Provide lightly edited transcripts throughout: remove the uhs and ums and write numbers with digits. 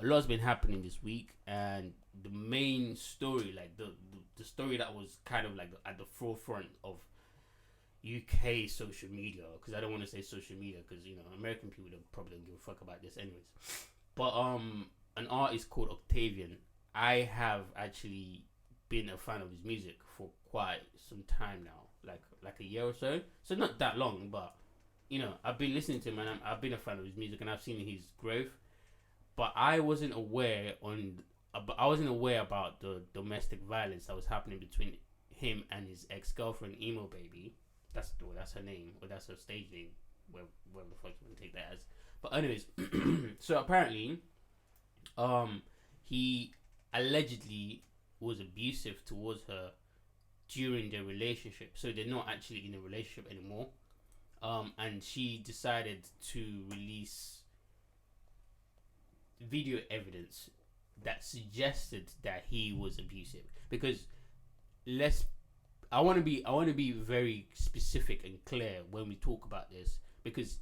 a lot's been happening this week, and the main story, like the story that was kind of like at the forefront of UK social media, because I don't want to say social media because American people probably don't give a fuck about this anyways. But an artist called Octavian, I have actually been a fan of his music for quite some time now, like a year or so. So not that long, but I've been listening to him and I've been a fan of his music and I've seen his growth. But I wasn't aware about the domestic violence that was happening between him and his ex-girlfriend Emobaby. That's her name, or that's her stage name, whatever the fuck you want to take that as. But anyways, so apparently, he allegedly was abusive towards her during their relationship. So they're not actually in a relationship anymore. And she decided to release video evidence that suggested that he was abusive. Because I want to be very specific and clear when we talk about this, because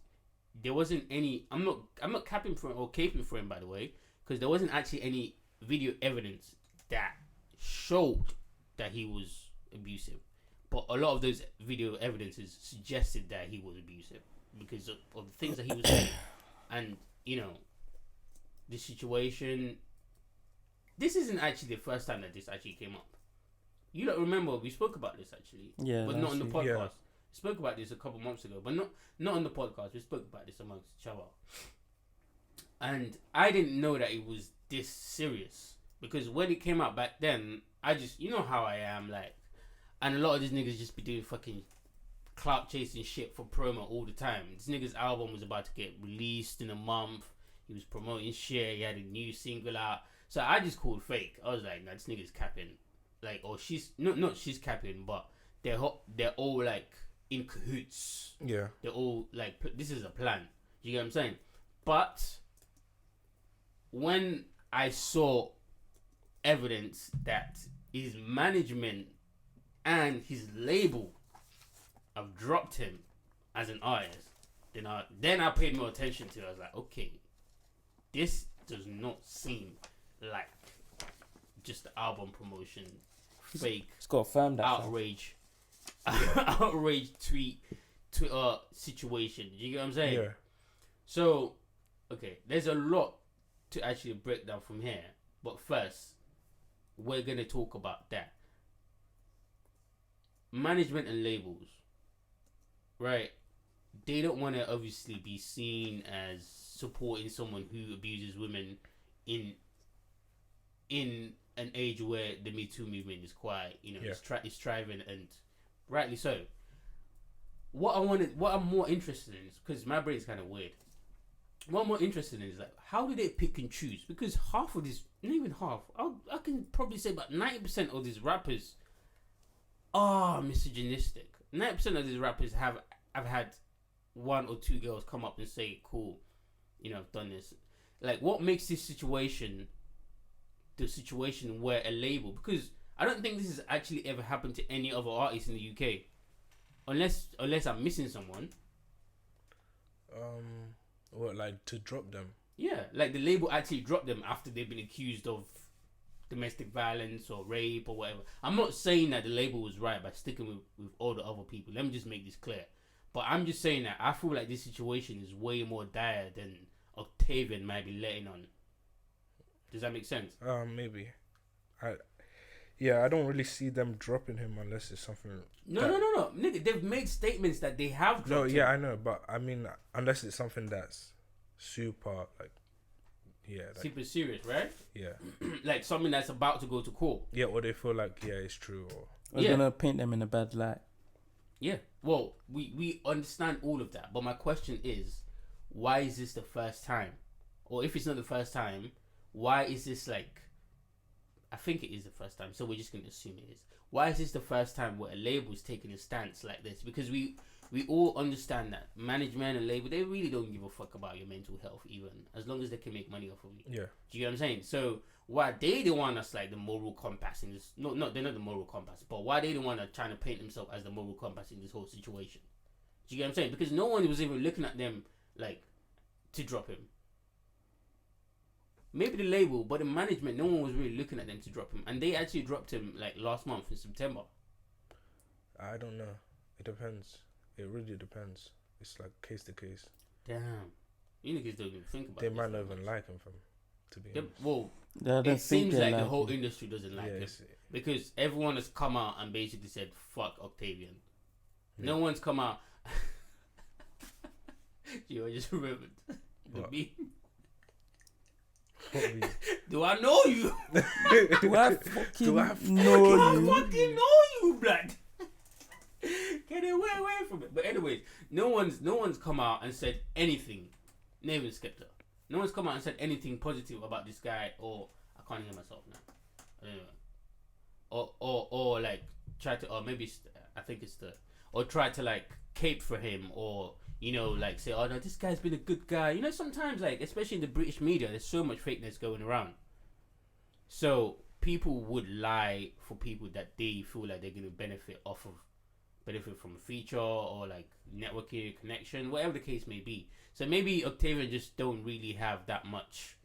there wasn't any. I'm not capping for him or caping for him, by the way, because there wasn't actually any video evidence that showed that he was abusive. But a lot of those video evidences suggested that he was abusive because of the things that he was saying, and the situation. This isn't actually the first time that this actually came up. You don't remember we spoke about this actually, but not on the podcast. Yeah. We spoke about this a couple months ago, but not on the podcast. We spoke about this amongst each other, and I didn't know that it was this serious because when it came out back then, I just how I am like, and a lot of these niggas just be doing fucking clout chasing shit for promo all the time. This nigga's album was about to get released in a month. He was promoting shit. He had a new single out. So I just called fake. I was like, nah, this nigga's capping. Like, or she's not she's capping, but they're all like in cahoots. Yeah. They're all like, this is a plan. You get what I'm saying? But when I saw evidence that his management and his label have dropped him as an artist, then I paid more attention to it. I was like, okay, this does not seem like just the album promotion, fake. It's got firm that outrage, outrage tweet situation. Do you get what I'm saying? Yeah. So, okay, there's a lot to actually break down from here. But first, we're gonna talk about that. Management and labels, right? They don't want to obviously be seen as supporting someone who abuses women in an age where the Me Too movement is quite, it's thriving, and rightly so. What I'm more interested in is, because my brain's kind of weird. What I'm more interested in is like, how do they pick and choose? Because half of this, not even half, I can probably say about 90% of these rappers are misogynistic. 90% of these rappers I've had one or two girls come up and say, cool, I've done this. Like, what makes this situation the situation where a label, because I don't think this has actually ever happened to any other artist in the UK, unless I'm missing someone. What, like to drop them? Yeah, like the label actually dropped them after they've been accused of domestic violence or rape or whatever. I'm not saying that the label was right by sticking with all the other people. Let me just make this clear. But I'm just saying that I feel like this situation is way more dire than Octavian might be letting on. Does that make sense? Maybe. I don't really see them dropping him unless it's something. No. Nigga, they've made statements that they have dropped him. I know, but I mean, unless it's something that's super, super serious, right? Yeah. Like something that's about to go to court. Yeah, or they feel like, it's true. Or it's gonna paint them in a bad light. Yeah. Well, we understand all of that. But my question is, why is this the first time? Or if it's not the first time, why is this like... I think it is the first time, so we're just going to assume it is. Why is this the first time where a label is taking a stance like this? Because we all understand that management and label, they really don't give a fuck about your mental health even, as long as they can make money off of you. Yeah. Do you know what I'm saying? So why they don't want us like the moral compass in this... No, they're not the moral compass, but why they don't want to try to paint themselves as the moral compass in this whole situation? Do you get what I'm saying? Because no one was even looking at them like to drop him. maybe the label, but the management, no one was really looking at them to drop him, and they actually dropped him like last month in September. I don't know. It depends. It really depends. It's like case to case. Damn, you niggas don't even think about. They this might not very even much. like him, to be Yeah, honest. well, Yeah, I don't it seems think they like the like whole him. industry doesn't like him Yes. because everyone has come out and basically said fuck Octavian. Yeah. No one's come out. Yo, I just remembered the What? meme. What we- Do I know you? Do I fucking Do I know I you? fucking know you, blood. Get away from it. But anyways, no one's come out and said anything. Not even Skepta. No one's come out and said anything positive about this guy. Or I can't hear myself now. I don't know. Or like try to, or maybe I think it's or try to like cape for him, or like say, oh no, this guy's been a good guy. Sometimes like, especially in the British media, there's so much fakeness going around. So people would lie for people that they feel like they're gonna benefit from a feature or like networking connection, whatever the case may be. So maybe Octavian just don't really have that much.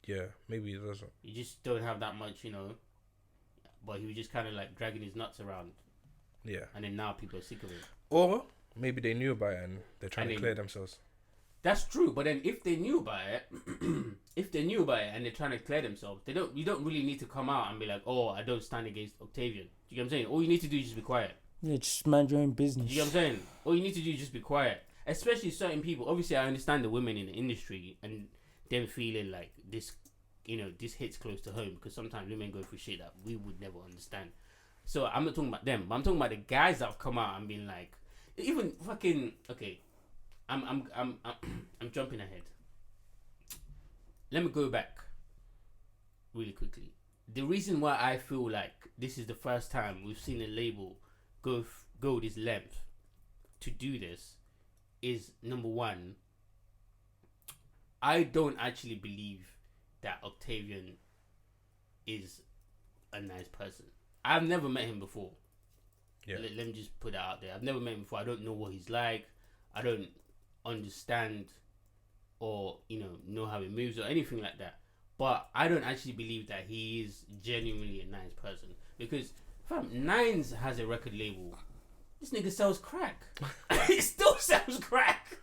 Yeah, maybe he doesn't. You just don't have that much, But he was just kind of like dragging his nuts around, Yeah. and then now people are sick of it. Or maybe they knew about it and they're trying And to clear themselves. That's true, but then if they knew about it, and they're trying to clear themselves, you don't really need to come out and be like, oh, I don't stand against Octavian. Do you get what I'm saying? All you need to do is just be quiet. Yeah, just mind your own business. Do you get what I'm saying? All you need to do is just be quiet. Especially certain people. Obviously, I understand the women in the industry and them feeling like this, this hits close to home, because sometimes women go through shit that we would never understand. So I'm not talking about them, but I'm talking about the guys that have come out and been like, even fucking okay. I'm jumping ahead. Let me go back really quickly. The reason why I feel like this is the first time we've seen a label go this length to do this is, number one, I don't actually believe that Octavian is a nice person. I've never met him before. Yeah. Let me just put that out there. I've never met him before. I don't know what he's like. I don't understand or know how he moves or anything like that. But I don't actually believe that he is genuinely a nice person, because fam, Nines has a record label. This nigga sells crack. He still sells crack.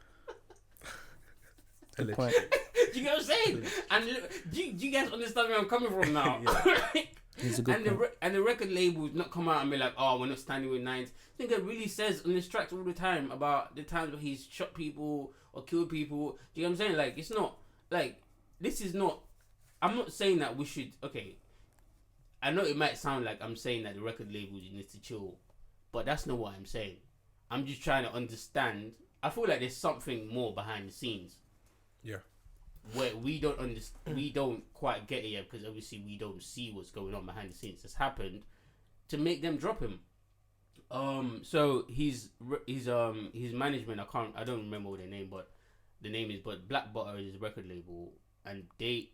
Good point. Do you get what I'm saying? And do you guys understand where I'm coming from now? He's a good point. And the record label not come out and be like, oh, we're not standing with Nines. I think it really says on his tracks all the time about the times where he's shot people or killed people. Do you know what I'm saying? Like, it's not like, this is not, I'm not saying that we should, okay, I know it might sound like I'm saying that the record label needs to chill, but that's not what I'm saying. I'm just trying to understand. I feel like there's something more behind the scenes. Yeah. Where we don't quite get it yet, because obviously we don't see what's going on behind the scenes that's happened to make them drop him. So his management, I don't remember what their name, but the name is, but Black Butter is his record label, and they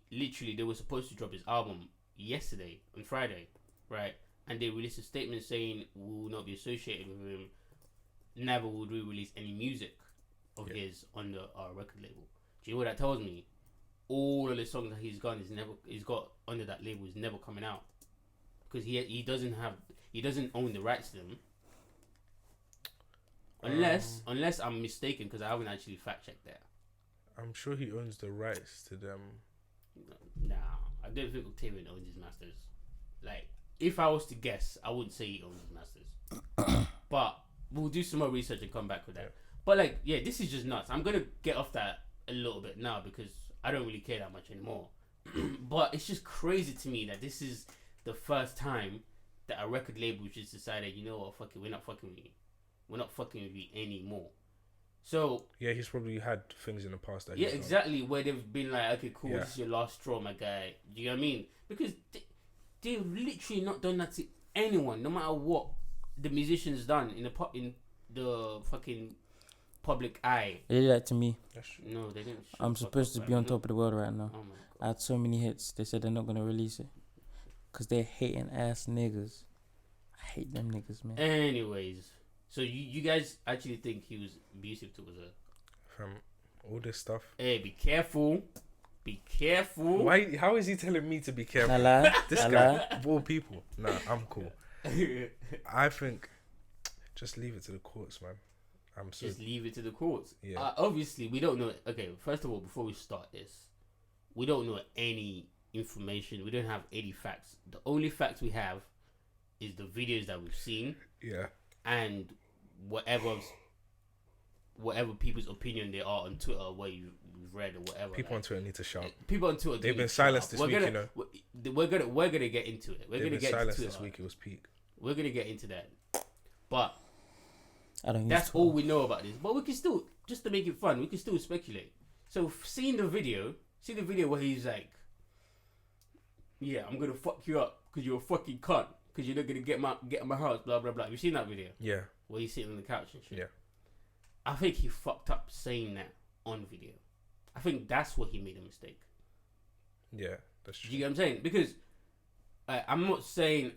were supposed to drop his album yesterday on Friday, right? And they released a statement saying we will not be associated with him, never would we release any music of his under our record label. Do you know what that tells me? All of the songs that he's got under that label is never coming out, because he doesn't own the rights to them. Unless I'm mistaken, because I haven't actually fact checked that. I'm sure he owns the rights to them. Nah, I don't think Octavian owns his masters. Like, if I was to guess, I wouldn't say he owns his masters. But we'll do some more research and come back with that. Yeah. But like, yeah, this is just nuts. I'm gonna get off that a little bit now, because I don't really care that much anymore. But it's just crazy to me that this is the first time that a record label just decided, you know what, fuck it, we're not fucking with you. We're not fucking with you anymore. So Yeah, he's probably had things in the past that. yeah, he's done. exactly, where they've been like, okay, cool, Yeah. this is your last straw, my guy. Do you know what I mean? Because they've literally not done that to anyone, no matter what the musician's done in the fucking public eye. They did that to me. That's true. No, they didn't. I'm supposed to be on top of the world right now. Oh my I had so many hits. They said they're not gonna release it because they're hating ass niggas. I hate them niggas, man. Anyways, so you guys actually think he was abusive towards her? From all this stuff. Hey, be careful. Be careful. Why? How is he telling me to be careful? I lie. This I guy, lie. of all people. Nah, I'm cool. I think just leave it to the courts, man. I'm so Just leave it to the courts. Yeah. Obviously, we don't know. Okay, first of all, before we start this, we don't know any information. We don't have any facts. The only facts we have is the videos that we've seen yeah. and whatever people's opinion they are on Twitter, where you've read or whatever. People on Twitter need to shout. People on Twitter. They've been silenced this week, you know. We're gonna get into it. We're They've gonna been get silenced into this week. It was peak. We're gonna get into that, but I don't. that's all we know about this. But we can still, just to make it fun, we can still speculate. So seeing the video where he's like, "Yeah, I'm gonna fuck you up because you're a fucking cunt because you're not gonna get my house." Blah blah blah. Have you seen that video? Yeah. Where he's sitting on the couch and shit. Yeah. I think he fucked up saying that on video. I think that's what he made a mistake. Yeah, that's Do true. you get what I'm saying? Because I'm not saying,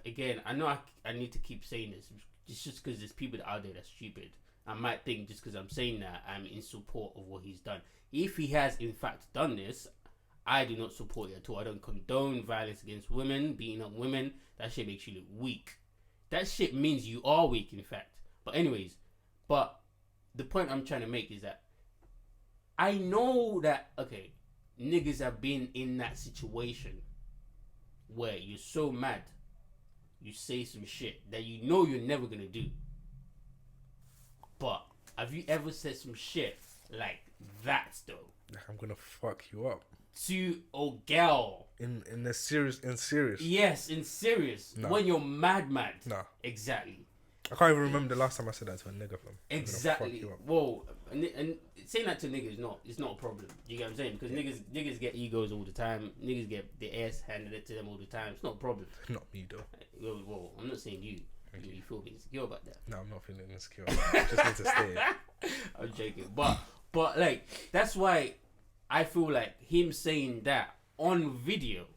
again, I know I need to keep saying this. It's just because there's people out there that's stupid. I might think just because I'm saying that, I'm in support of what he's done. If he has in fact done this, I do not support it at all. I don't condone violence against women, beating up women. That shit makes you look weak. That shit means you are weak, in fact. But anyways, the point I'm trying to make is that I know that, okay, niggas have been in that situation where you're so mad, you say some shit that you know you're never gonna do. But have you ever said some shit like that though? I'm gonna fuck you up. To a girl. In serious. Yes, in serious. No. When you're mad. Nah. Exactly. I can't even remember the last time I said that to a nigga, fam. Exactly. Whoa, and saying that to niggas, it's not a problem. You get what I'm saying? Because niggas get egos all the time. Niggas get the ass handed to them all the time. It's not a problem. Not me though. Whoa, I'm not saying you. You feel insecure about that? No, I'm not feeling insecure. Just need to stay. I'm joking, but like that's why I feel like him saying that on video,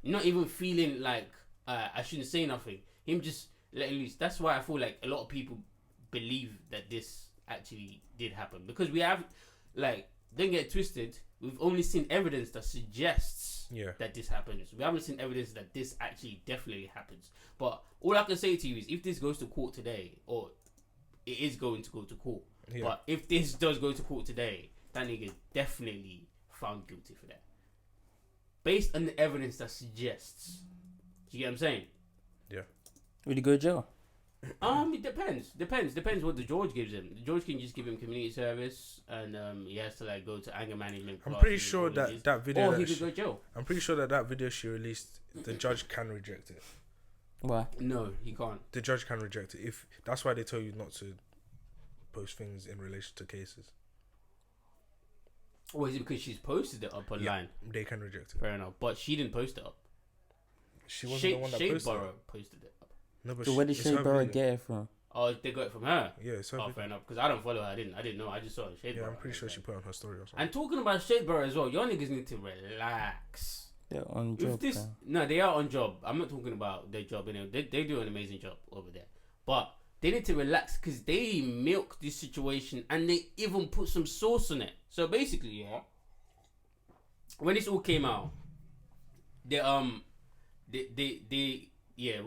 not even feeling like I shouldn't say nothing. Him just letting loose. That's why I feel like a lot of people believe that this actually did happen, because we have, like, don't get twisted, we've only seen evidence that suggests that this happens. We haven't seen evidence that this actually definitely happens. But all I can say to you is, if this goes to court today, or it is going to go to court, but if this does go to court today, that nigga is definitely found guilty for that, based on the evidence that suggests. Do you get what I'm saying? Yeah. Would he go to jail? It depends what the George gives him. The George can just give him community service, and he has to like go to anger management. I'm pretty sure that video. Or he could go to jail. I'm pretty sure that video she released, the judge can reject it. Why? No, he can't. The judge can reject it. If that's why they tell you not to post things in relation to cases. Or is it because she's posted it up online? They can reject it. Fair enough, but she didn't post it up. She wasn't the one that posted it. Posted it up. No, but So where did Shea Borough get it from? Oh, they got it from her. Yeah, it's her video. Fair enough. Because I don't follow her. I didn't know. I just saw Shade Yeah, Borough. I'm pretty sure she put it on her story or something. And talking about Shade Borough as well, y'all niggas need to relax. They're on job. No, they are on job. I'm not talking about their job. They do an amazing job over there. But they need to relax, because they milk this situation and they even put some sauce on it. So basically, when this all came out, they we're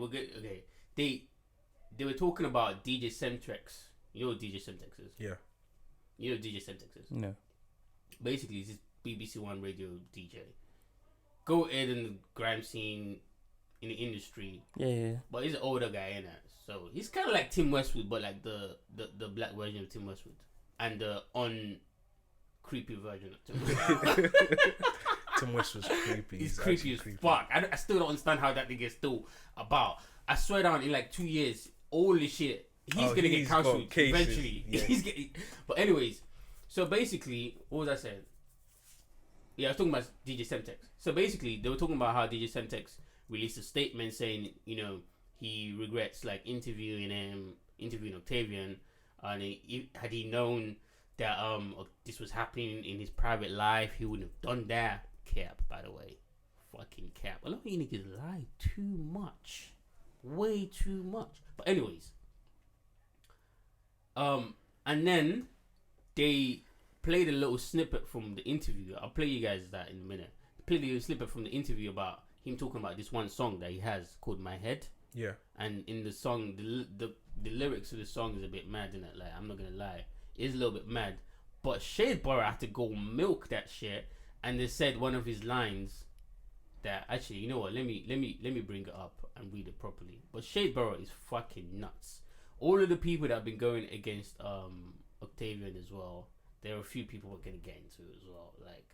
good. Okay, they were talking about DJ Semtrex. You know what DJ Semtrex is? Yeah. You know what DJ Semtrex is? No. Basically, he's this BBC One radio DJ. Go ahead in the grime scene, in the industry. Yeah. But he's an older guy, innit? So he's kind of like Tim Westwood, but like the black version of Tim Westwood, and the creepy version of Tim Westwood. Tim Westwood's creepy. He's creepy as fuck. I still don't understand how that nigga is still about. I swear down, in like 2 years, all this shit, he's gonna get cancelled eventually. Yeah. He's getting. But anyways, so basically, what was I saying? Yeah, I was talking about DJ Semtex. So basically, they were talking about how DJ Semtex released a statement saying, he regrets like interviewing Octavian, and had he known that this was happening in his private life, he wouldn't have done that. Cap, by the way, fucking cap. A lot of you niggas lie too much, way too much. But anyways, and then they played a little snippet from the interview. I'll play you guys that in a minute. Played a little snippet from the interview about him talking about this one song that he has called My Head. Yeah. And in the song, the lyrics of the song is a bit mad, innit? Like, I'm not gonna lie, it's a little bit mad. But Shadeborough had to go milk that shit, and they said one of his lines that actually, you know what? Let me bring it up and read it properly. But Shadeborough is fucking nuts. All of the people that have been going against Octavian as well, there are a few people we're gonna get into as well, like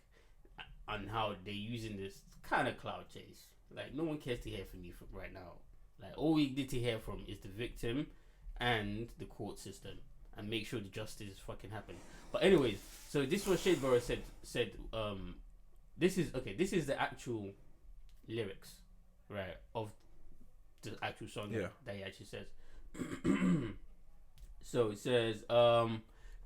on how they're using this kind of cloud chase. Like, no one cares to hear from you from right now. Like, all we need to hear from is the victim and the court system, and make sure the justice fucking happen. But anyways, so this is what Shadeborough said. This is the actual lyrics, right, of the actual song that he actually says. So it says,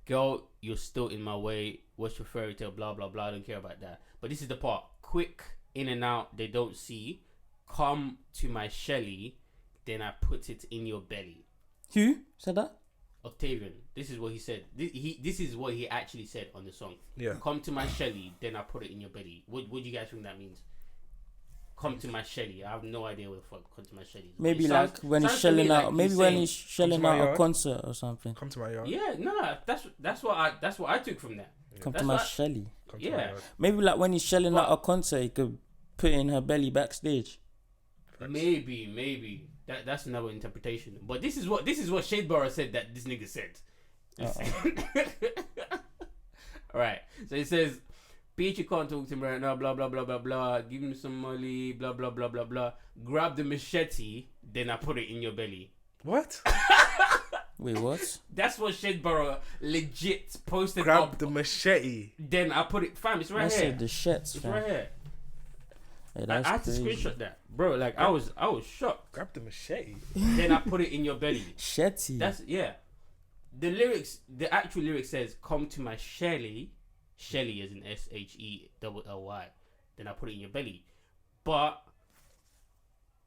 girl, you're still in my way. What's your fairy tale? Blah blah blah. I don't care about that. But this is the part. Quick in and out, they don't see. Come to my Shelly, then I put it in your belly. Who said that? Octavian. This is what he said. This is what he actually said on the song. Yeah. Come to my Shelly, then I put it in your belly. What do you guys think that means? Come to my Shelly. I have no idea what the fuck come to my Shelly is. Maybe like when he's shelling out. Like maybe when he's shelling out a concert or something. Come to my yard. Yeah, no, that's what I took from that. Come to my Shelly. Yeah. Maybe like when he's shelling out a concert, he could put it in her belly backstage. Maybe that's another interpretation. But this is what Shadeborough said that this nigga said. Alright, so it says, bitch, you can't talk to him right now, blah blah blah blah blah, give him some molly, blah blah blah blah blah, grab the machete, then I put it in your belly. What? Wait, what? That's what Shadeborough legit posted. Grab the machete, then I put it, fam, it's right here. The shits, it's right here. Hey, I had to screenshot that, bro. Like, I was shocked. Grab the machete. Then I put it in your belly. Shetty. That's The lyrics, the actual lyric says, "Come to my Shelly." Shelly is an SHELLY. Then I put it in your belly. But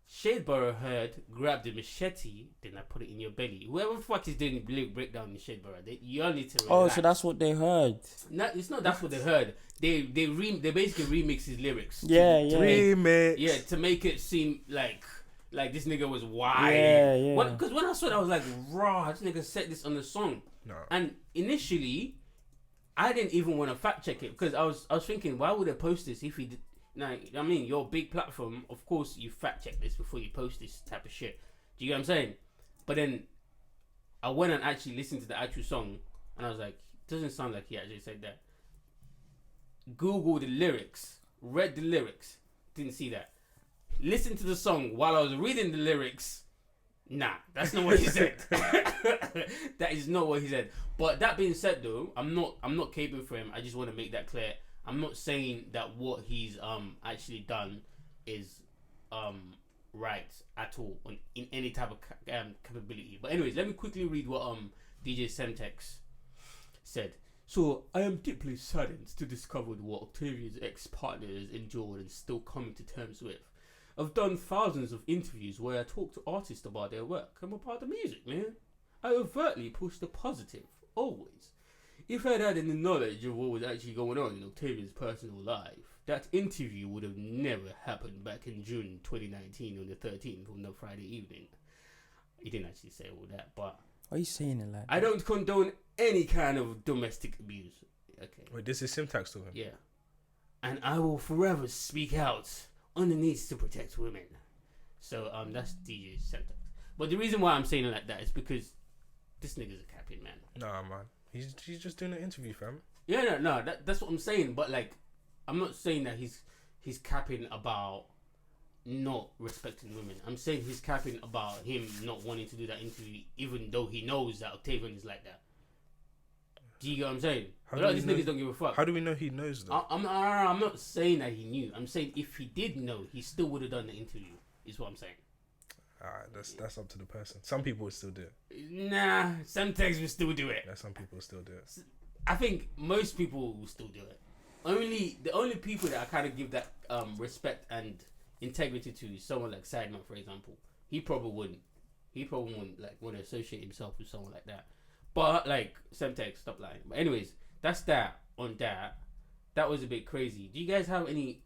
Shadeborough heard, grab the machete, then I put it in your belly. Whoever the fuck is doing the lyric breakdown in Shadeborough, you all need to relax. Oh, so that's what they heard. No, it's not. That's what they heard. They basically remix his lyrics. Remix. To make it seem like this nigga was wild. Yeah. Because when I saw it, I was like, raw, this nigga said this on the song. No. And initially, I didn't even want to fact check it because I was thinking, why would they post this if he did? Now, I mean, your big platform, of course, you fact check this before you post this type of shit. Do you get what I'm saying? But then I went and actually listened to the actual song, and I was like, it doesn't sound like he actually said that. Googled the lyrics, read the lyrics, didn't see that. Listened to the song while I was reading the lyrics. Nah, that's not what he said. That is not what he said. But that being said, though, I'm not caping for him. I just want to make that clear. I'm not saying that what he's actually done is right at all in any type of capability. But anyways, let me quickly read what DJ Semtex said. So, I am deeply saddened to discover what Octavian's ex-partner has endured and still coming to terms with. I've done thousands of interviews where I talk to artists about their work and about the music, man. I overtly push the positive, always. If I'd had any knowledge of what was actually going on in Octavian's personal life, that interview would have never happened back in June 2019 on the 13th on the Friday evening. He didn't actually say all that, but... Why are you saying it like that? I don't condone any kind of domestic abuse. Okay. Wait, this is Syntax talking? Yeah. And I will forever speak out on the needs to protect women. So that's DJ Semtex. But the reason why I'm saying it like that is because this nigga's a capping man. Nah, man. He's just doing an interview, fam. Yeah, no, that's what I'm saying. But like, I'm not saying that he's capping about not respecting women. I'm saying he's capping about him not wanting to do that interview, even though he knows that Octavian is like that. Do you get what I'm saying? A lot of these niggas don't give a fuck. How do we know he knows though? I'm not saying that he knew. I'm saying if he did know, he still would have done the interview. Is what I'm saying. That's up to the person. Some people would still do it. Nah, some texts will still do it. Yeah, some people still do it. I think most people will still do it. The only people that I kind of give that respect and integrity to is someone like Sideman, for example. He probably wouldn't. He probably wouldn't want to associate himself with someone like that. But like Semtex, stop lying. But anyways, that's that. on that. That was a bit crazy. Do you guys have any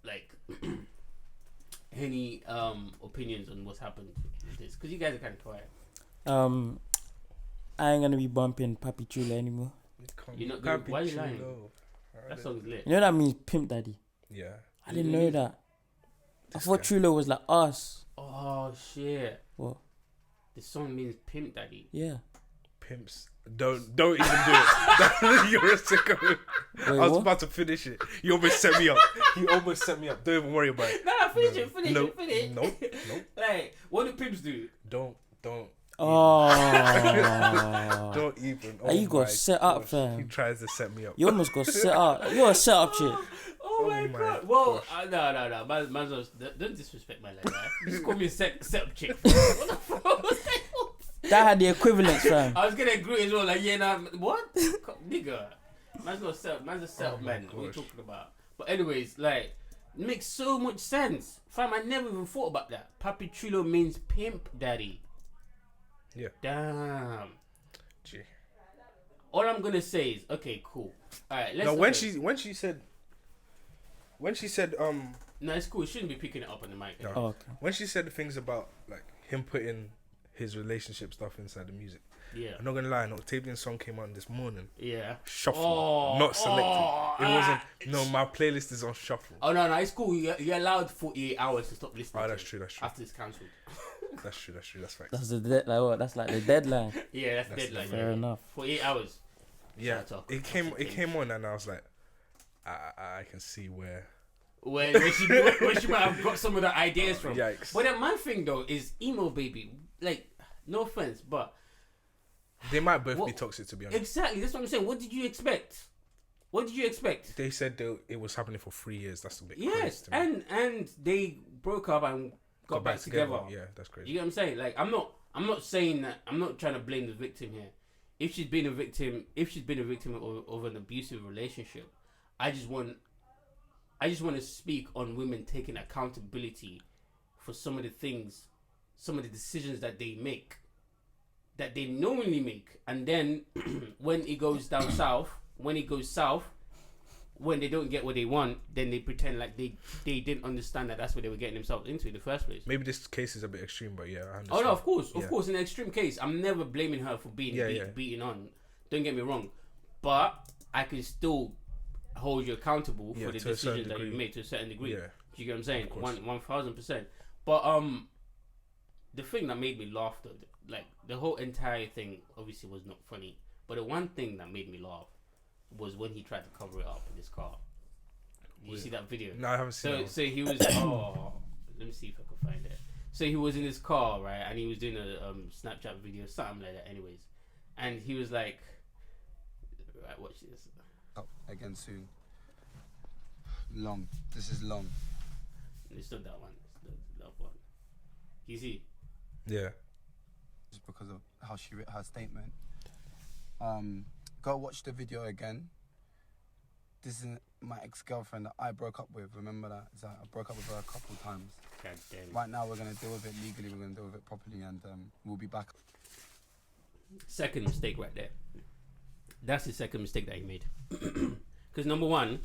like any opinions on what's happened with this? Because you guys are kind of quiet. I ain't gonna be bumping Papi Chulo anymore. You're not gonna. Why are you lying? That song's lit. You know that means pimp daddy. Yeah. I didn't know that. I thought Chulo was like us. Oh shit! What? The song means pimp daddy. Yeah. Pimps. Don't even do it. You're a sicko. I was what? about to finish it. You almost set me up. Don't even worry about it. Nah, finish it. Nope. Like, what do pimps do? Don't. Oh. Don't even. Like, you got my set up, gosh. fam. He tries to set me up. You almost got set up. You're a set up chick. Oh my my god. Well, gosh. no. Man, don't disrespect my like that. You just call me a set up chick. What the fuck? That had the equivalence, fam. I was gonna agree as well. Like, yeah, nah, what? Nigga. Man's not set up. Man's a set up man. What are you talking about? But anyways, like, it makes so much sense. Fam, I never even thought about that. Papi Chulo means pimp daddy. Yeah. Damn. Gee. All I'm gonna say is, okay, cool. Alright, let's. No, okay. when she said No, it's cool. You shouldn't be picking it up on the mic. No. Oh, okay. when she said the things about like him putting his relationship stuff inside the music. Yeah. I'm not gonna lie, an Octavian song came on this morning. Yeah. Shuffle, not selected. It wasn't. No, my playlist is on shuffle. Oh no, it's cool. You're allowed 48 hours to stop listening. Oh, that's to true. it That's true. After it's cancelled. That's true. That's facts. That's that's like the deadline. Yeah, that's deadline. Fair enough. 48 hours. Yeah, Shout out. it came on, and I was like, I can see where. Where she might have got some of the ideas from. Yikes. But then my thing though is Emobaby. Like, no offense, but They might both be toxic, to be honest. exactly. That's what I'm saying. What did you expect? They said it was happening for 3 years. That's a bit Yes, crazy to me. and they broke up and got back together. Yeah, that's crazy. You get what I'm saying? Like, I'm not saying that. I'm not trying to blame the victim here. If she's been a victim of an abusive relationship, I just want to speak on women taking accountability for some of the things, some of the decisions that they make, that they knowingly make, and then when it goes down south, when they don't get what they want, then they pretend like they didn't understand that that's what they were getting themselves into in the first place. Maybe this case is a bit extreme, but yeah, I understand. Oh no, of course, in an extreme case, I'm never blaming her for being beaten on. Don't get me wrong, but I can still hold you accountable for the decisions that you made to a certain degree. Yeah. Do you get what I'm saying? 1,000%. But the thing that made me laugh though, like the whole entire thing, obviously was not funny. But the one thing that made me laugh was when he tried to cover it up in his car. Did you see that video? No, I haven't seen it. So he was. Let me see if I can find it. So he was in his car, right, and he was doing a Snapchat video, something like that. Anyways, and he was like, "Right, watch this." Up again soon. Long. This is long. It's not that one. It's the other one. You see? Yeah. Just because of how she wrote her statement. Go watch the video again. This is my ex-girlfriend that I broke up with. Remember that? So I broke up with her a couple of times. God damn. Right now we're going to deal with it legally. We're going to deal with it properly, and we'll be back. Second mistake right there. That's the second mistake that he made. Because number one,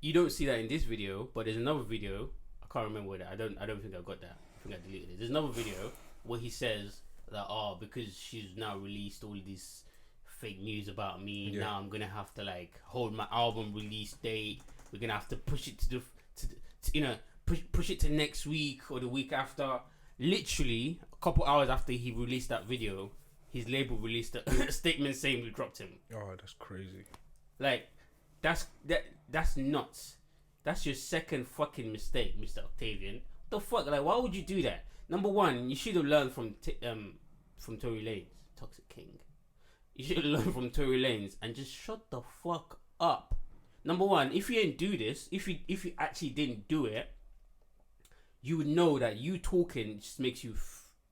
you don't see that in this video, but there's another video. I can't remember what I don't think I got that. I think I deleted it. There's another video where he says that because she's now released all this fake news about me, now I'm gonna have to like hold my album release date. We're gonna have to push it to push it to next week or the week after. Literally a couple hours after he released that video, his label released a statement saying we dropped him. Oh, that's crazy. Like, that's nuts. That's your second fucking mistake, Mr. Octavian. What the fuck? Like, why would you do that? Number one, you should have learned from Tory Lanez, Toxic King. You should have learned from Tory Lanez and just shut the fuck up. Number one, if you didn't do this, if you actually didn't do it, you would know that you talking just makes you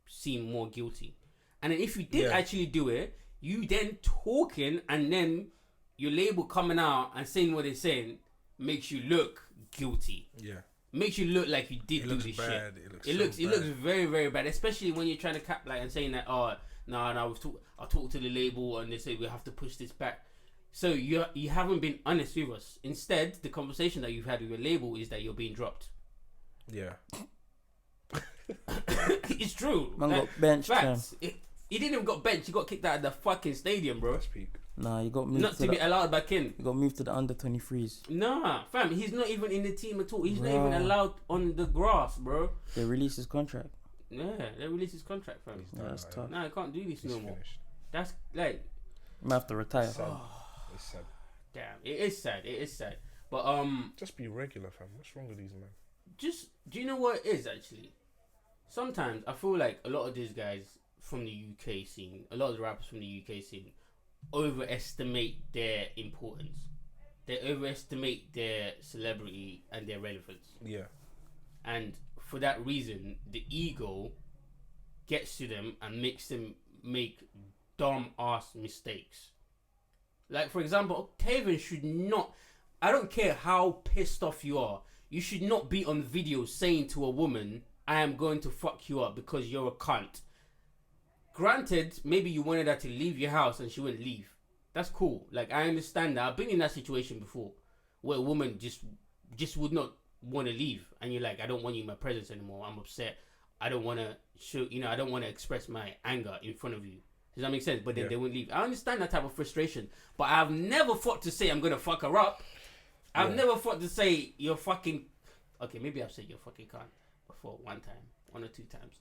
seem more guilty. And then if you did actually do it, you then talking and then your label coming out and saying what they're saying makes you look guilty. Yeah. Makes you look like you did do this shit. It looks very, very bad, especially when you're trying to cap like and saying that nah, I talked to the label and they say we have to push this back. So you haven't been honest with us. Instead, the conversation that you've had with your label is that you're being dropped. Yeah. It's true. Man Like, got benched, fam. facts. He didn't even got benched. He got kicked out of the fucking stadium, bro. That's peak. Nah, you got moved Not to to be the, allowed back in. you got moved to the under 23s. Nah, fam. He's not even in the team at all. He's not Bro. even allowed on the grass, bro. They released his contract. Yeah, they released his contract, fam. He's Yeah, done, that's like, tough. Nah, I can't do this He's no more. finished. That's like, You might have to retire. Sad. It's sad. damn. It is sad. It is sad. But Just be regular, fam. What's wrong with these men? just do you know what it is actually? Sometimes I feel like a lot of these guys from the UK scene, a lot of the rappers from the UK scene, overestimate their importance. They overestimate their celebrity and their relevance. Yeah. And for that reason, the ego gets to them and makes them make dumb ass mistakes. Like, for example, Octavian should not, I don't care how pissed off you are, you should not be on video saying to a woman, I am going to fuck you up because you're a cunt. Granted, maybe you wanted her to leave your house and she wouldn't leave. That's cool. Like, I understand that. I've been in that situation before where a woman just would not want to leave. And you're like, I don't want you in my presence anymore. I'm upset. I don't want to show, I don't want to express my anger in front of you. Does that make sense? But then Yeah. they wouldn't leave. I understand that type of frustration. But I've never thought to say I'm going to fuck her up. I've Yeah. never thought to say you're fucking... Okay, maybe I've said you're fucking cunt before one or two times.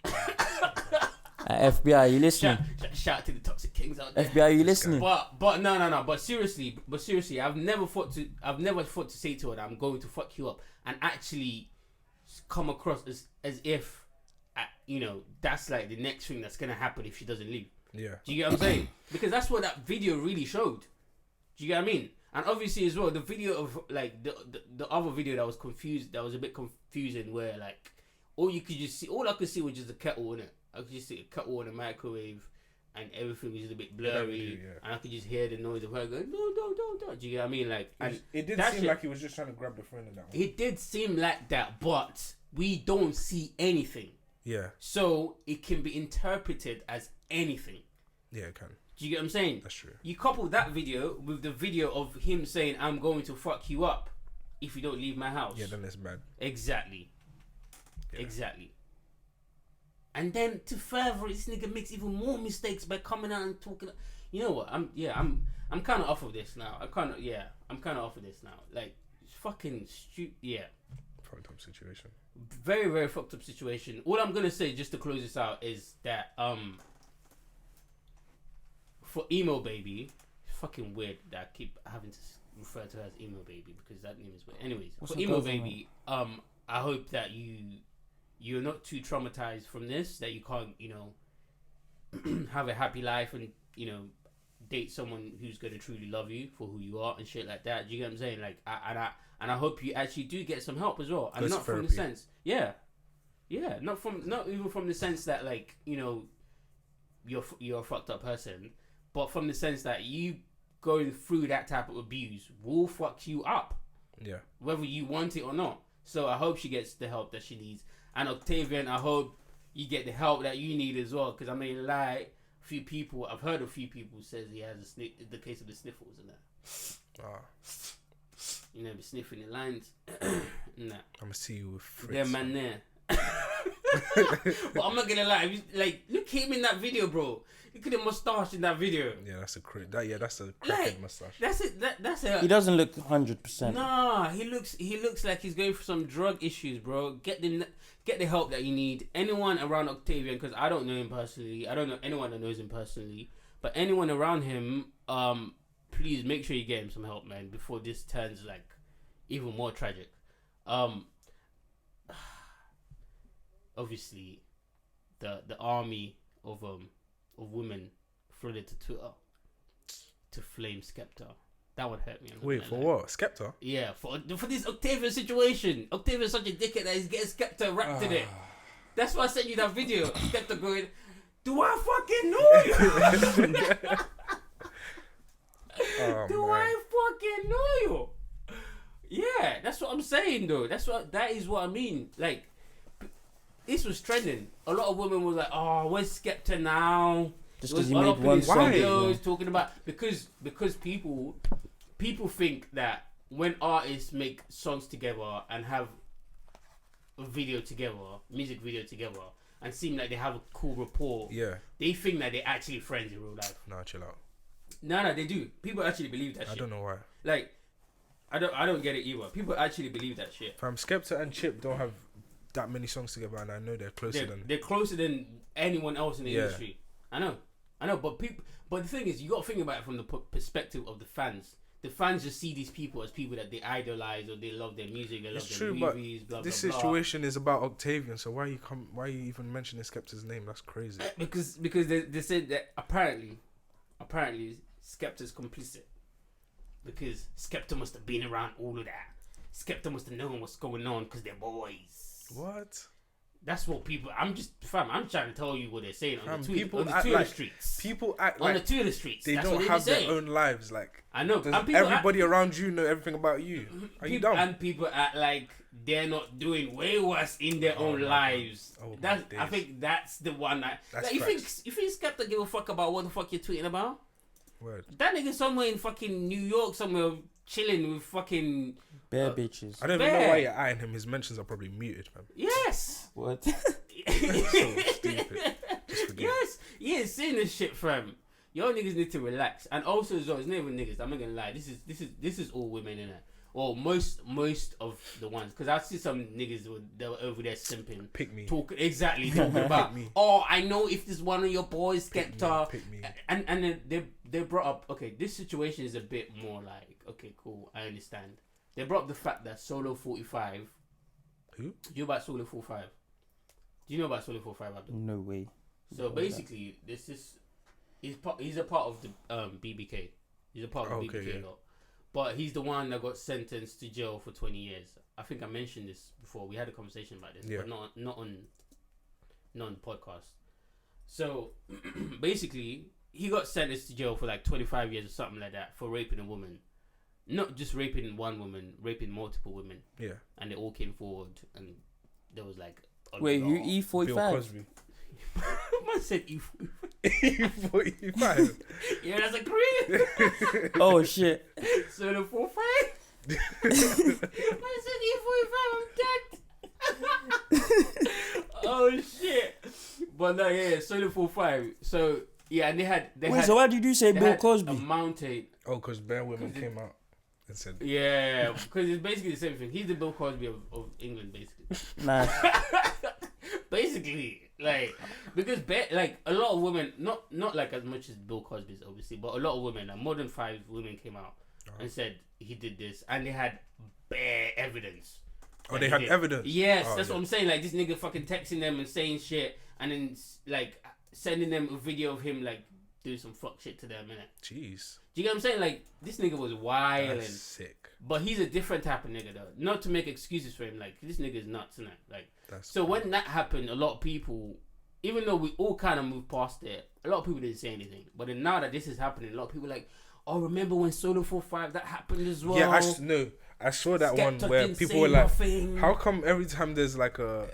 FBI, you listening? Shout out to the toxic kings out there. FBI, you listening? But no. But seriously, I've never thought to say to her that I'm going to fuck you up and actually come across as if, that's like the next thing that's gonna happen if she doesn't leave. Yeah. Do you get what I'm saying? Because that's what that video really showed. Do you get what I mean? And obviously as well, the video of like the other video that was a bit confusing, where like all I could see was just a kettle in it. I could just see a kettle in a microwave, and everything was just a bit blurry, Yeah. and I could just hear the noise of her going, no. Do you get what I mean? Like, and It did that seem shit- like he was just trying to grab the friend in that one. it did seem like that, but we don't see anything, Yeah. so it can be interpreted as anything. Yeah, it can. Do you get what I'm saying? That's true. You couple that video with the video of him saying, I'm going to fuck you up if you don't leave my house. Yeah, then it's bad. Exactly. Yeah. Exactly. And then to further, this nigga makes even more mistakes by coming out and talking. You know what? I'm kind of off of this now. I'm kind of off of this now. Like, it's fucking stupid. Yeah. Fucked up situation. Very, very fucked up situation. All I'm gonna say, just to close this out, is that for Emobaby, it's fucking weird that I keep having to refer to her as Emobaby because that name is weird. Anyways, What's for her girlfriend Emobaby, I hope that you're not too traumatized from this, that you can't, have a happy life and, date someone who's gonna truly love you for who you are and shit like that. Do you get what I'm saying? Like, I hope you actually do get some help as well, and Go to not from the therapy. sense, not even from the sense that like you're a fucked up person, but from the sense that you going through that type of abuse will fuck you up, Yeah. whether you want it or not. So I hope she gets the help that she needs. And Octavian, I hope you get the help that you need as well. Because I may lie, I've heard a few people says he has the case of the sniffles and that. Be sniffing the lines. Nah, I'm gonna see you with Fritz. they're man there. But I'm not gonna lie, look at him in that video, bro. Look at the mustache in that video. Yeah, that's a crackhead mustache. That's it. That's it. He doesn't look 100%. Nah, he looks like he's going through some drug issues, bro. Get the help that you need. Anyone around Octavian, because I don't know him personally. I don't know anyone that knows him personally. But anyone around him, please make sure you get him some help, man, before this turns like even more tragic. Obviously, the army of women flooded to Twitter to flame Skepta. That would hurt me. I'm not Wait, gonna for lie. what? Skepta? Yeah, for this Octavian situation. Octavian's such a dickhead that he's getting Skepta wrapped in it. That's why I sent you that video. Skepta going, do I fucking know you? Do I fucking know you? Yeah, that's what I'm saying though. That is what I mean. Like, this was trending. A lot of women were like, oh, where's Skepta now? Just It was because you all made up in one his song. videos talking about because people think that when artists make songs together and have a video together, music video together, and seem like they have a cool rapport, Yeah. they think that they're actually friends in real life. Nah, chill out. No, they do. People actually believe that I shit. don't know why. Like, I don't get it either. People actually believe that shit. Fam, Skepta and Chip don't have that many songs together, and I know they're closer than. They're closer than anyone else in the Yeah. industry. I know, but the thing is, you got to think about it from the perspective of the fans. The fans just see these people as people that they idolize or they love their music, they love It's their true, but movies, blah, this blah, blah. situation is about Octavian, so why are you even mentioning Skepta's name? That's crazy. Because they said that apparently Skepta's complicit. Because Skepta must have been around all of that. Skepta must have known what's going on because they're boys. What? That's what people. I'm trying to tell you what they're saying on the People Twitter act Twitter like streets. people act On like the Twitter streets, they that's don't what have they're their saying. own lives. Like, I know. does And people everybody around you know everything about you? Are you dumb? And people act like they're not doing way worse in their own lives. Oh, my That's. I days. think that's the one. That's Like, you think Skepta give a fuck about what the fuck you're tweeting about? Word. That nigga somewhere in fucking New York, somewhere chilling with fucking Bare bitches. I don't even know why you're eyeing him. His mentions are probably muted, man. yes. What? So stupid. Just forget. Yes, yeah, saying this shit, fam. Y'all niggas need to relax. And also as well, it's not even niggas. I'm not gonna lie. This is all women in it. Or most of the ones, because I see some niggas that were over there simping. Pick me. Talking about. me. Oh, I know if this one of your boys Skepta. Pick me. And then they brought up. Okay, this situation is a bit more like. Okay, cool. I understand. They brought up the fact that Solo 45. Who? Do you know about Solo 45? Do you know about Solo 45? Abdul? No way. So basically, he's a part of the BBK. He's a part of the BBK lot. But he's the one that got sentenced to jail for 20 years. I think I mentioned this before. We had a conversation about this, but not on the podcast. So basically, he got sentenced to jail for like 25 years or something like that for raping a woman. Not just raping one woman, raping multiple women. Yeah. And they all came forward, and there was like. Wait, who E45? Bill Cosby. Man said E45. E45. Yeah, that's a green. Oh shit. So the 45. Man said E45. I'm dead. Oh shit. But no, yeah. So the 45. So yeah, and they had. Wait, so why did you say they Bill had Cosby? A mountain. Oh, because bare women came out and said. Yeah, because it's basically the same thing. He's the Bill Cosby of England, basically. Nice. Basically, like, because like a lot of women, not like as much as Bill Cosby's obviously, but a lot of women, like more than 5 women came out and said he did this, and they had bare evidence. Oh, they had evidence. Yes, Oh, that's what I'm saying. Like this nigga fucking texting them and saying shit, and then like sending them a video of him like doing some fuck shit to them, innit? Jeez. Do you get what I'm saying? Like this nigga was wild, That's sick. but he's a different type of nigga though. Not to make excuses for him, like this nigga is nuts, innit? Like. That's So when that happened, a lot of people, even though we all kind of moved past it, a lot of people didn't say anything. But then now that this is happening, a lot of people are like, oh, remember when Solo 45 that happened as well? Yeah, I saw that Skepta one where didn't people say were like, nothing. how come every time there's like a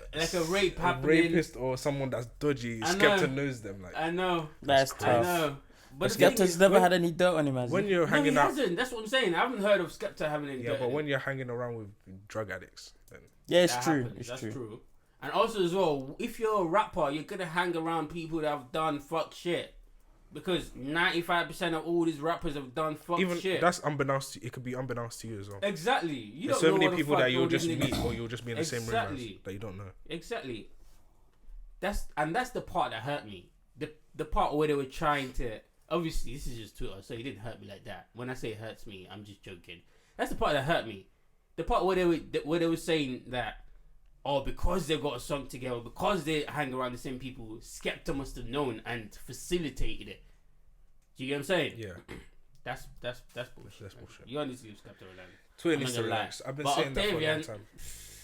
rape happening, rapist or someone that's dodgy, I Skepta know. knows them? Like, I know. That's I tough. know. But the thing Skepta's is, never had any dirt on him, has when he? you're No, he hanging out, hasn't. That's what I'm saying. I haven't heard of Skepta having any dirt but in when it. you're hanging around with drug addicts, then Yeah, it's That true. happens. It's That's true. true. And also as well, if you're a rapper, you're gonna hang around people that have done fuck shit. Because 95% of all these rappers have done fuck even shit. that's unbennounced. It could be unbeknownst to you as well. Exactly. You There's don't so know many what the people fuck that you'll all these just niggas- meet or you'll just be in the same room as Exactly. that you don't know. Exactly. That's the part that hurt me. The part where they were trying to. Obviously, this is just Twitter, so it didn't hurt me like that. When I say it hurts me, I'm just joking. That's the part that hurt me. The part where they were saying that, oh, because they got a song together, because they hang around the same people, Skepta must have known and facilitated it. Do you get what I'm saying? Yeah, That's bullshit. that's bullshit. You don't need to leave Skepta alone. Twitter I'm needs not to gonna relax. lie. I've been But saying that for a long Octavian- time.